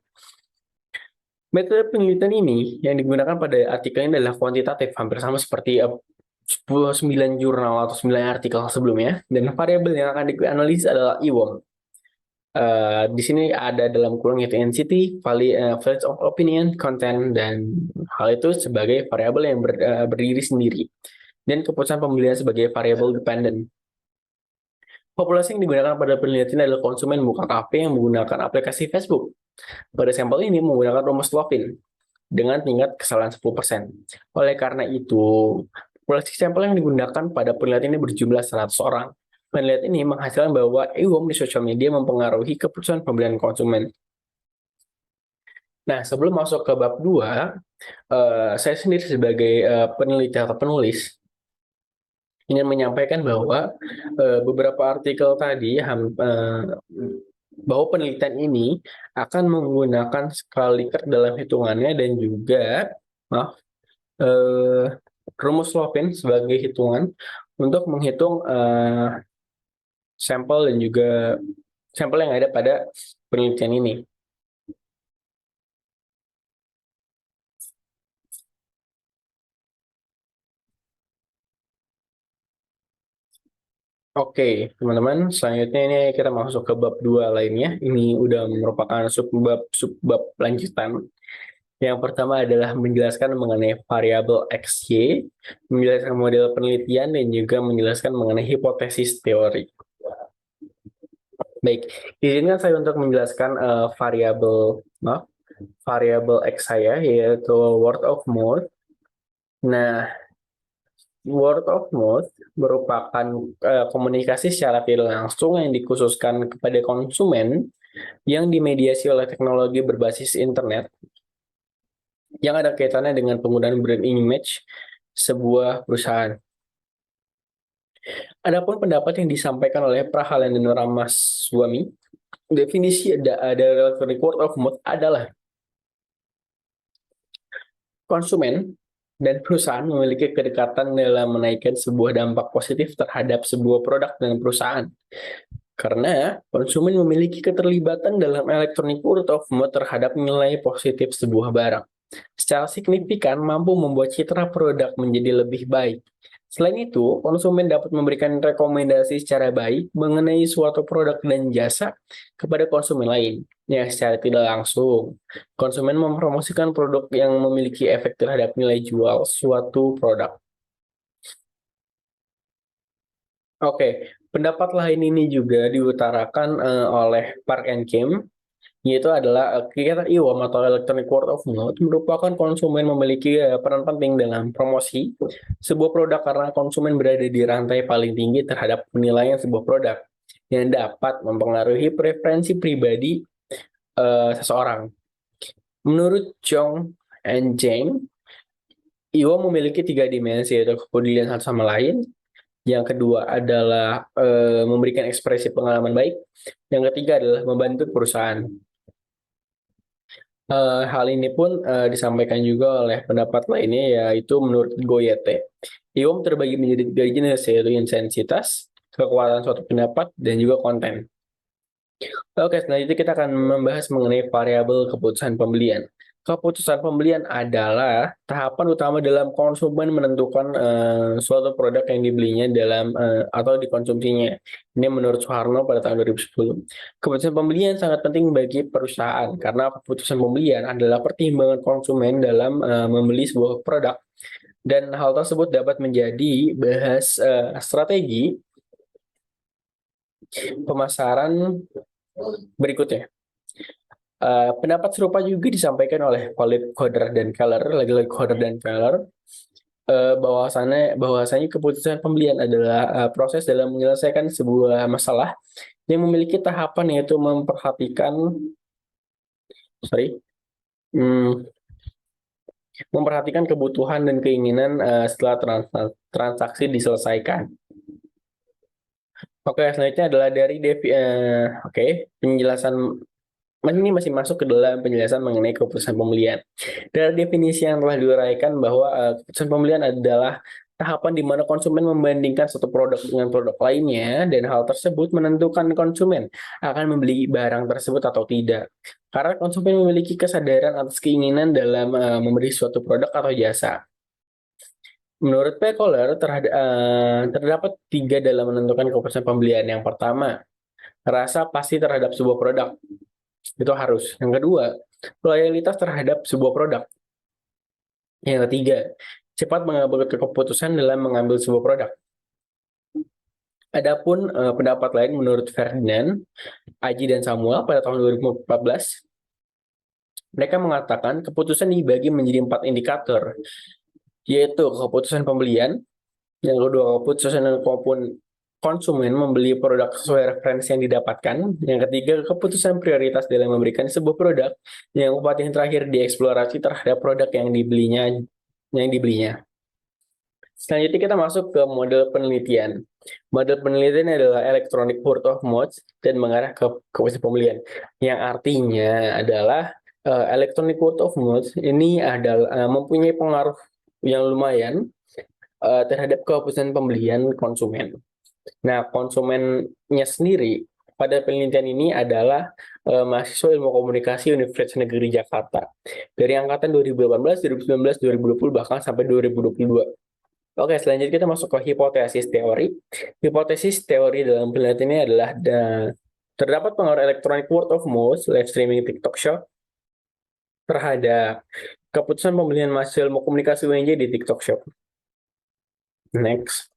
Metode penelitian ini yang digunakan pada artikel ini adalah kuantitatif, hampir sama seperti 9 jurnal atau 9 artikel sebelumnya, dan variabel yang akan dianalisis adalah IWOM. Di sini ada dalam kurung yaitu NCT, value of opinion, content, dan hal itu sebagai variabel yang berdiri sendiri, dan keputusan pembelian sebagai variabel dependent. Populasi yang digunakan pada penelitian adalah konsumen buka kafe yang menggunakan aplikasi Facebook. Pada sampel ini menggunakan rumus Lopin dengan tingkat kesalahan 10%. Oleh karena itu, populasi sampel yang digunakan pada penelitian ini berjumlah 100 orang. Penelitian ini menghasilkan bahwa IWOM di sosial media mempengaruhi keputusan pembelian konsumen. Nah, sebelum masuk ke bab 2, saya sendiri sebagai peneliti atau penulis ingin menyampaikan bahwa beberapa artikel tadi bahwa penelitian ini akan menggunakan skala Likert dalam hitungannya dan juga rumus Lopin sebagai hitungan untuk menghitung sampel dan juga sampel yang ada pada penelitian ini. Oke, teman-teman, selanjutnya ini kita masuk ke bab 2 lainnya. Ini udah merupakan subbab lanjutan. Yang pertama adalah menjelaskan mengenai variabel XY, menjelaskan model penelitian, dan juga menjelaskan mengenai hipotesis teori. Baik, izinkan saya untuk menjelaskan variabel X saya, yaitu word of mouth. Nah, word of mouth merupakan komunikasi secara tidak langsung yang dikhususkan kepada konsumen yang dimediasi oleh teknologi berbasis internet yang ada kaitannya dengan penggunaan brand image sebuah perusahaan. Adapun pendapat yang disampaikan oleh Prahalan dan Ramaswamy, definisi ada electronic word of mouth adalah konsumen dan perusahaan memiliki kedekatan dalam menaikkan sebuah dampak positif terhadap sebuah produk dan perusahaan. Karena konsumen memiliki keterlibatan dalam electronic word of mouth terhadap nilai positif sebuah barang. Secara signifikan mampu membuat citra produk menjadi lebih baik. Selain itu, konsumen dapat memberikan rekomendasi secara baik mengenai suatu produk dan jasa kepada konsumen lain. Ya, secara tidak langsung, konsumen mempromosikan produk yang memiliki efek terhadap nilai jual suatu produk. Oke, pendapat lain ini juga diutarakan oleh Park and Kim, yaitu adalah kegiatan IWOM atau Electronic Word of Mouth merupakan konsumen memiliki peran penting dalam promosi sebuah produk karena konsumen berada di rantai paling tinggi terhadap penilaian sebuah produk yang dapat mempengaruhi preferensi pribadi seseorang. Menurut Chong and Jane, IWOM memiliki 3 dimensi, yaitu kepedulian satu sama lain. Yang kedua adalah memberikan ekspresi pengalaman baik. Yang ketiga adalah membantu perusahaan. Hal ini pun disampaikan juga oleh pendapat lainnya, yaitu menurut Goyete. IWOM terbagi menjadi 3 jenis, yaitu intensitas, kekuatan suatu pendapat, dan juga konten. Oke, selanjutnya kita akan membahas mengenai variabel keputusan pembelian. Keputusan pembelian adalah tahapan utama dalam konsumen menentukan suatu produk yang dibelinya atau dikonsumsinya. Ini menurut Soeharto pada tahun 2010. Keputusan pembelian sangat penting bagi perusahaan karena keputusan pembelian adalah pertimbangan konsumen dalam membeli sebuah produk, dan hal tersebut dapat menjadi bahas strategi pemasaran berikutnya. Pendapat serupa juga disampaikan oleh Philip Kotler dan Keller, lagi-lagi Kotler dan Keller, bahwasannya keputusan pembelian adalah proses dalam menyelesaikan sebuah masalah yang memiliki tahapan, yaitu memperhatikan kebutuhan dan keinginan setelah transaksi diselesaikan. Oke, selanjutnya adalah dari penjelasan. Ini masih masuk ke dalam penjelasan mengenai keputusan pembelian. Dari definisi yang telah diuraikan bahwa keputusan pembelian adalah tahapan di mana konsumen membandingkan satu produk dengan produk lainnya, dan hal tersebut menentukan konsumen akan membeli barang tersebut atau tidak. Karena konsumen memiliki kesadaran atas keinginan dalam membeli suatu produk atau jasa. Menurut P. Kohler, terdapat 3 dalam menentukan keputusan pembelian. Yang pertama, rasa pasti terhadap sebuah produk. Itu harus. Yang kedua, loyalitas terhadap sebuah produk. Yang ketiga, cepat mengambil keputusan dalam mengambil sebuah produk. Adapun pendapat lain menurut Ferdinand, Aji, dan Samuel pada tahun 2014, mereka mengatakan keputusan dibagi menjadi 4 indikator, yaitu keputusan pembelian, yang kedua keputusan maupun konsumen membeli produk sesuai referensi yang didapatkan. Yang ketiga, keputusan prioritas dalam memberikan sebuah produk. Yang keempat, yang terakhir, dieksplorasi terhadap produk yang dibelinya. Selanjutnya kita masuk ke model penelitian. Model penelitian adalah electronic word of mouth dan mengarah ke keputusan pembelian. Yang artinya adalah electronic word of mouth ini adalah mempunyai pengaruh yang lumayan terhadap keputusan pembelian konsumen. Nah, konsumennya sendiri pada penelitian ini adalah mahasiswa ilmu komunikasi Universitas Negeri Jakarta dari angkatan 2018, 2019, 2020, bahkan sampai 2022. Oke, selanjutnya kita masuk ke hipotesis teori. Hipotesis teori dalam penelitian ini adalah terdapat pengaruh electronic word of mouth, live streaming TikTok Shop terhadap keputusan pembelian mahasiswa ilmu komunikasi UNJ di TikTok Shop. Next.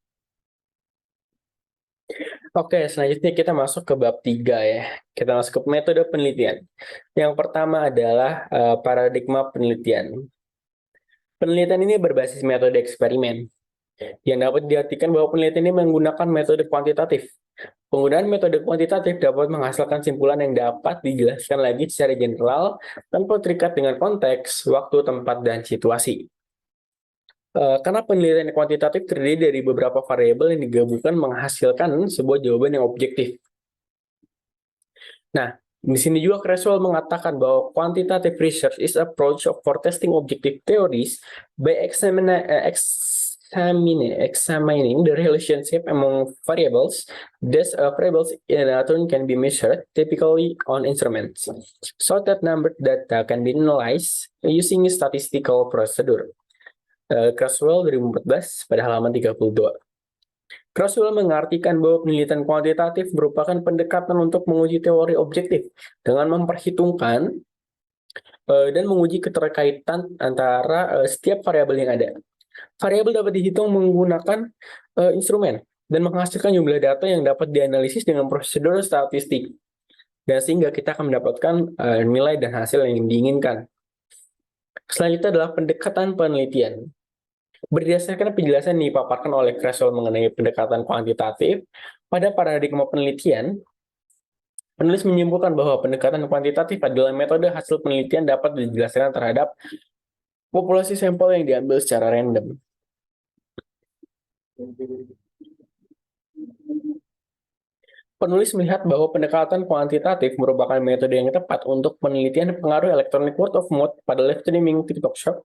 Oke, selanjutnya kita masuk ke bab 3 ya. Kita masuk ke metode penelitian. Yang pertama adalah paradigma penelitian. Penelitian ini berbasis metode eksperimen, yang dapat diartikan bahwa penelitian ini menggunakan metode kuantitatif. Penggunaan metode kuantitatif dapat menghasilkan simpulan yang dapat dijelaskan lagi secara general tanpa terikat dengan konteks, waktu, tempat, dan situasi. Karena penelitian kuantitatif terdiri dari beberapa variabel yang digabungkan menghasilkan sebuah jawaban yang objektif. Nah, Di sini juga Creswell mengatakan bahwa quantitative research is approach for testing objective theories by examining the relationship among variables. These variables in turn can be measured, typically on instruments, so that number data can be analyzed using statistical procedure. Creswell 2014 pada halaman 32. Creswell mengartikan bahwa penelitian kuantitatif merupakan pendekatan untuk menguji teori objektif dengan memperhitungkan dan menguji keterkaitan antara setiap variabel yang ada. Variabel dapat dihitung menggunakan instrumen dan menghasilkan jumlah data yang dapat dianalisis dengan prosedur statistik. Dan sehingga kita akan mendapatkan nilai dan hasil yang diinginkan. Selanjutnya adalah pendekatan penelitian. Berdasarkan penjelasan yang dipaparkan oleh Creswell mengenai pendekatan kuantitatif, pada paradigma penelitian, penulis menyimpulkan bahwa pendekatan kuantitatif adalah metode hasil penelitian dapat dijelaskan terhadap populasi sampel yang diambil secara random. Penulis melihat bahwa pendekatan kuantitatif merupakan metode yang tepat untuk penelitian pengaruh electronic word of mouth pada live streaming TikTok Shop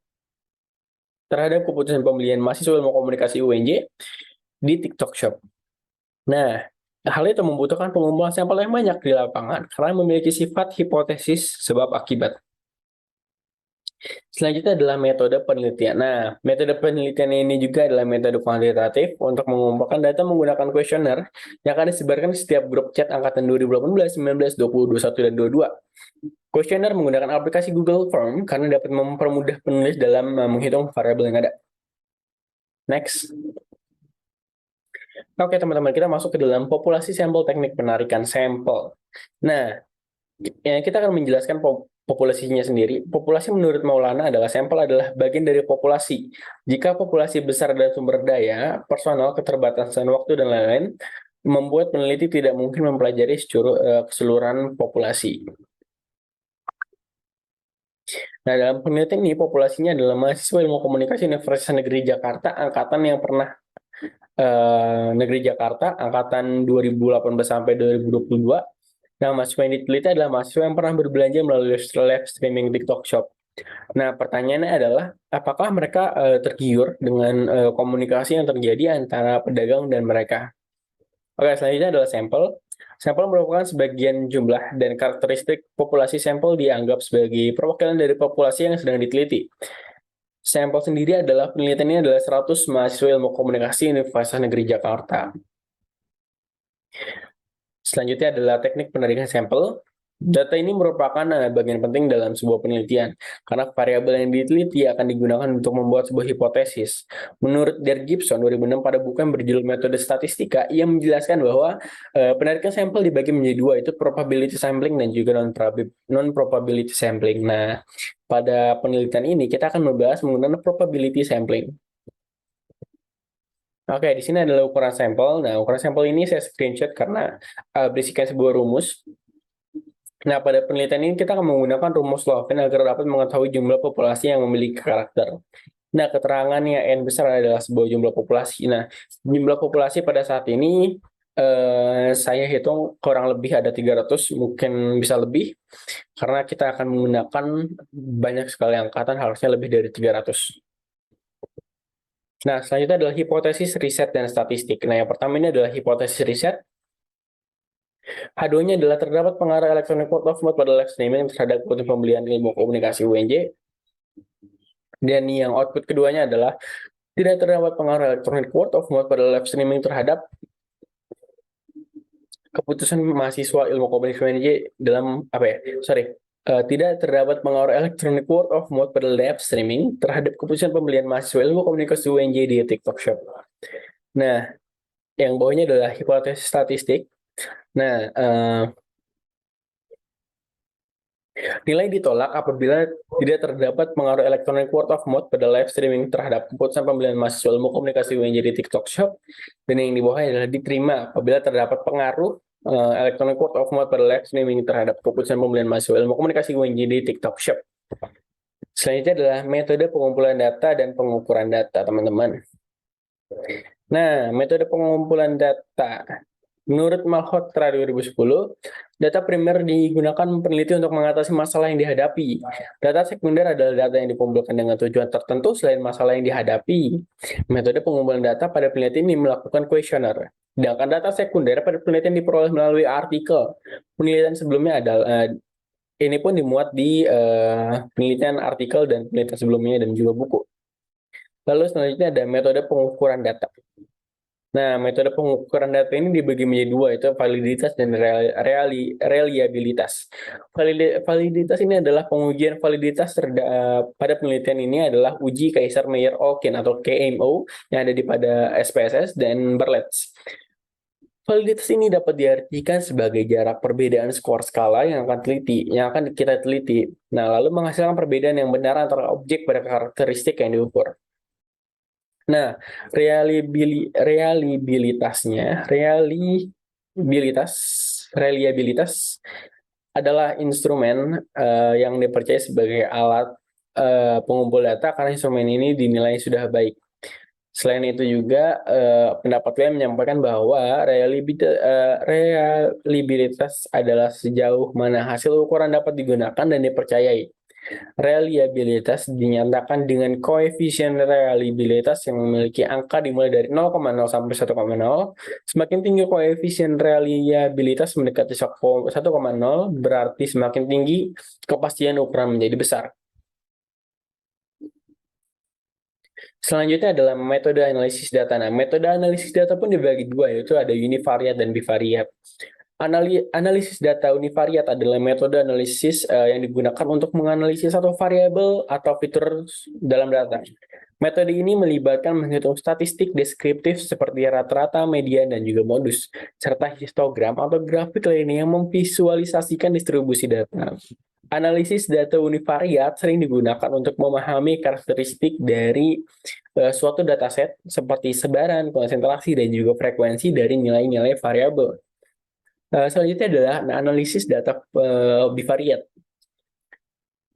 terhadap keputusan pembelian mahasiswa ilmu komunikasi UNJ di TikTok Shop. Nah, hal itu membutuhkan pengumpulan sampel yang banyak di lapangan karena memiliki sifat hipotesis sebab akibat. Selanjutnya adalah metode penelitian. Nah, metode penelitian ini juga adalah metode kuantitatif untuk mengumpulkan data menggunakan kuesioner yang akan disebarkan di setiap grup chat angkatan 2018, 19, 20, 21, dan 22. Kuesioner menggunakan aplikasi Google Form karena dapat mempermudah penulis dalam menghitung variabel yang ada. Next. Oke teman-teman, kita masuk ke dalam populasi sampel teknik penarikan sampel. Nah, kita akan menjelaskan populasinya sendiri. Populasi menurut Maulana adalah sampel adalah bagian dari populasi. Jika populasi besar dan sumber daya, personal, keterbatasan waktu, dan lain-lain, membuat peneliti tidak mungkin mempelajari keseluruhan populasi. Nah, dalam penelitian ini populasinya adalah mahasiswa ilmu komunikasi Universitas Negeri Jakarta, angkatan yang pernah Negeri Jakarta, angkatan 2018 sampai 2022. Nah, mahasiswa yang diteliti adalah mahasiswa yang pernah berbelanja melalui live streaming TikTok Shop. Nah, pertanyaannya adalah, apakah mereka tergiur dengan komunikasi yang terjadi antara pedagang dan mereka? Oke, selanjutnya adalah sampel. Sampel merupakan sebagian jumlah dan karakteristik populasi sampel dianggap sebagai perwakilan dari populasi yang sedang diteliti. Sampel sendiri adalah penelitiannya adalah 100 mahasiswa ilmu komunikasi Universitas Negeri Jakarta. Selanjutnya adalah teknik penarikan sampel. Data ini merupakan bagian penting dalam sebuah penelitian, karena variabel yang diteliti akan digunakan untuk membuat sebuah hipotesis. Menurut Der Gibson 2006 pada buku yang berjudul Metode Statistika, ia menjelaskan bahwa penarikan sampel dibagi menjadi dua, itu probability sampling dan juga non-probability sampling. Nah, pada penelitian ini kita akan membahas menggunakan probability sampling. Oke, di sini adalah ukuran sampel. Nah, ukuran sampel ini saya screenshot karena berisikan sebuah rumus. Nah, pada penelitian ini kita akan menggunakan rumus Lovin agar dapat mengetahui jumlah populasi yang memiliki karakter. Nah, keterangannya N besar adalah sebuah jumlah populasi. Nah, jumlah populasi pada saat ini saya hitung kurang lebih ada 300, mungkin bisa lebih. Karena kita akan menggunakan banyak sekali angkatan, harusnya lebih dari 300. Nah, selanjutnya adalah hipotesis riset dan statistik. Nah, yang pertama ini adalah hipotesis riset. H2-nya adalah terdapat pengaruh electronic word of mouth pada live streaming terhadap kebutuhan pembelian ilmu komunikasi UNJ. Dan yang output keduanya adalah tidak terdapat pengaruh electronic word of mouth pada live streaming terhadap keputusan mahasiswa ilmu komunikasi UNJ dalam tidak terdapat pengaruh electronic word of mouth pada live streaming terhadap keputusan pembelian mahasiswa ilmu komunikasi UNJ di TikTok Shop. Nah, yang bawahnya adalah hipotesis statistik. Nah, nilai ditolak apabila tidak terdapat pengaruh electronic word of mouth pada live streaming terhadap keputusan pembelian mahasiswa ilmu komunikasi UNJ di TikTok Shop. Dan yang di bawahnya adalah diterima apabila terdapat pengaruh electronic word of mouth pada live streaming terhadap keputusan pembelian mahasiswa ilmu komunikasi UNJ di TikTok Shop. Selanjutnya adalah metode pengumpulan data dan pengukuran data, teman-teman. Nah, metode pengumpulan data. Menurut Malhotra 2010, data primer digunakan peneliti untuk mengatasi masalah yang dihadapi. Data sekunder adalah data yang dikumpulkan dengan tujuan tertentu selain masalah yang dihadapi. Metode pengumpulan data pada peneliti ini melakukan kuesioner. Sedangkan data sekunder pada penelitian diperoleh melalui artikel. Penelitian sebelumnya adalah ini pun dimuat di penelitian artikel dan penelitian sebelumnya dan juga buku. Lalu selanjutnya ada metode pengukuran data. Nah, metode pengukuran data ini dibagi menjadi dua, itu validitas dan reliabilitas. Validitas ini adalah pengujian validitas pada penelitian ini adalah uji Kaiser-Meyer-Oken atau KMO yang ada di pada SPSS dan Berlitz. Validitas ini dapat diartikan sebagai jarak perbedaan skor skala yang akan kita teliti. Nah, lalu menghasilkan perbedaan yang benar antara objek pada karakteristik yang diukur. Nah, reliabilitas adalah instrumen yang dipercaya sebagai alat pengumpul data karena instrumen ini dinilai sudah baik. Selain itu juga pendapat lain menyampaikan bahwa reliabilitas adalah sejauh mana hasil ukuran dapat digunakan dan dipercayai. Reliabilitas dinyatakan dengan koefisien reliabilitas yang memiliki angka dimulai dari 0,0 sampai 1,0. Semakin tinggi koefisien reliabilitas mendekati 1,0, berarti semakin tinggi kepastian ukuran menjadi besar. Selanjutnya adalah metode analisis data. Nah, metode analisis data pun dibagi dua, yaitu ada univariat dan bivariat. Analisis data univariat adalah metode analisis yang digunakan untuk menganalisis satu variabel atau fitur dalam data. Metode ini melibatkan menghitung statistik deskriptif seperti rata-rata, median, dan juga modus, serta histogram atau grafik lainnya yang memvisualisasikan distribusi data. Analisis data univariat sering digunakan untuk memahami karakteristik dari suatu dataset seperti sebaran, konsentrasi, dan juga frekuensi dari nilai-nilai variabel. Selanjutnya adalah analisis data bivariat.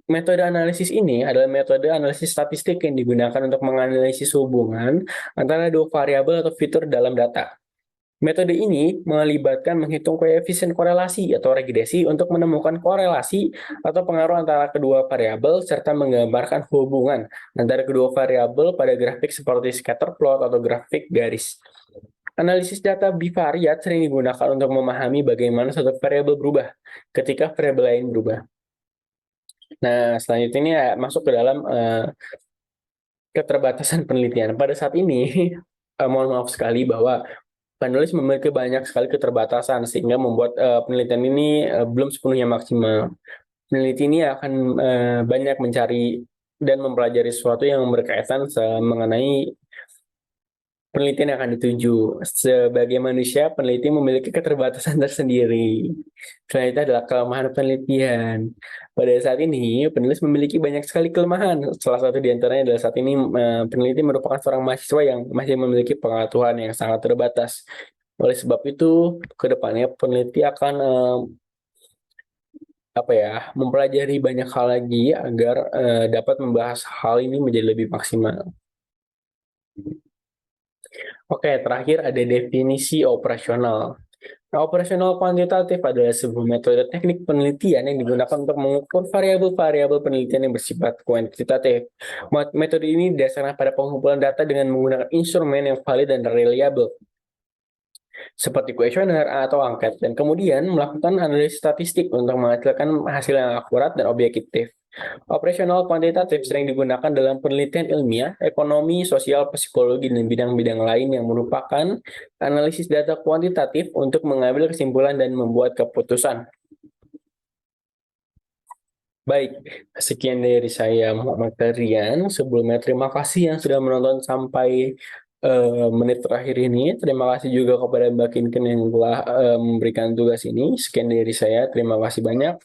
Metode analisis ini adalah metode analisis statistik yang digunakan untuk menganalisis hubungan antara dua variabel atau fitur dalam data. Metode ini melibatkan menghitung koefisien korelasi atau regresi untuk menemukan korelasi atau pengaruh antara kedua variabel serta menggambarkan hubungan antara kedua variabel pada grafik seperti scatter plot atau grafik garis. Analisis data bivariat sering digunakan untuk memahami bagaimana suatu variabel berubah ketika variabel lain berubah. Nah, selanjutnya ini masuk ke dalam keterbatasan penelitian. Pada saat ini, mohon maaf sekali bahwa penulis memiliki banyak sekali keterbatasan sehingga membuat penelitian ini belum sepenuhnya maksimal. Peneliti ini akan banyak mencari dan mempelajari sesuatu yang berkaitan mengenai penelitian yang akan dituju. Sebagai manusia, peneliti memiliki keterbatasan tersendiri. Selanjutnya adalah kelemahan penelitian. Pada saat ini, penulis memiliki banyak sekali kelemahan. Salah satu di antaranya adalah saat ini peneliti merupakan seorang mahasiswa yang masih memiliki pengetahuan yang sangat terbatas. Oleh sebab itu, ke depannya peneliti akan mempelajari banyak hal lagi agar dapat membahas hal ini menjadi lebih maksimal. Oke, terakhir ada definisi operasional. Nah, operasional kuantitatif adalah sebuah metode teknik penelitian yang digunakan untuk mengukur variabel-variabel penelitian yang bersifat kuantitatif. Metode ini didasarkan pada pengumpulan data dengan menggunakan instrumen yang valid dan reliable, seperti kuesioner atau angket, dan kemudian melakukan analisis statistik untuk menghasilkan hasil yang akurat dan objektif. Operasional kuantitatif sering digunakan dalam penelitian ilmiah, ekonomi, sosial, psikologi, dan bidang-bidang lain yang merupakan analisis data kuantitatif untuk mengambil kesimpulan dan membuat keputusan. Baik, sekian dari saya Muhammad Rian. Sebelumnya terima kasih yang sudah menonton sampai menit terakhir ini. Terima kasih juga kepada Mbak Kinken yang telah memberikan tugas ini. Sekian dari saya, terima kasih banyak.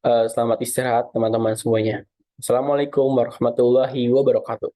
Selamat istirahat teman-teman semuanya. Assalamualaikum warahmatullahi wabarakatuh.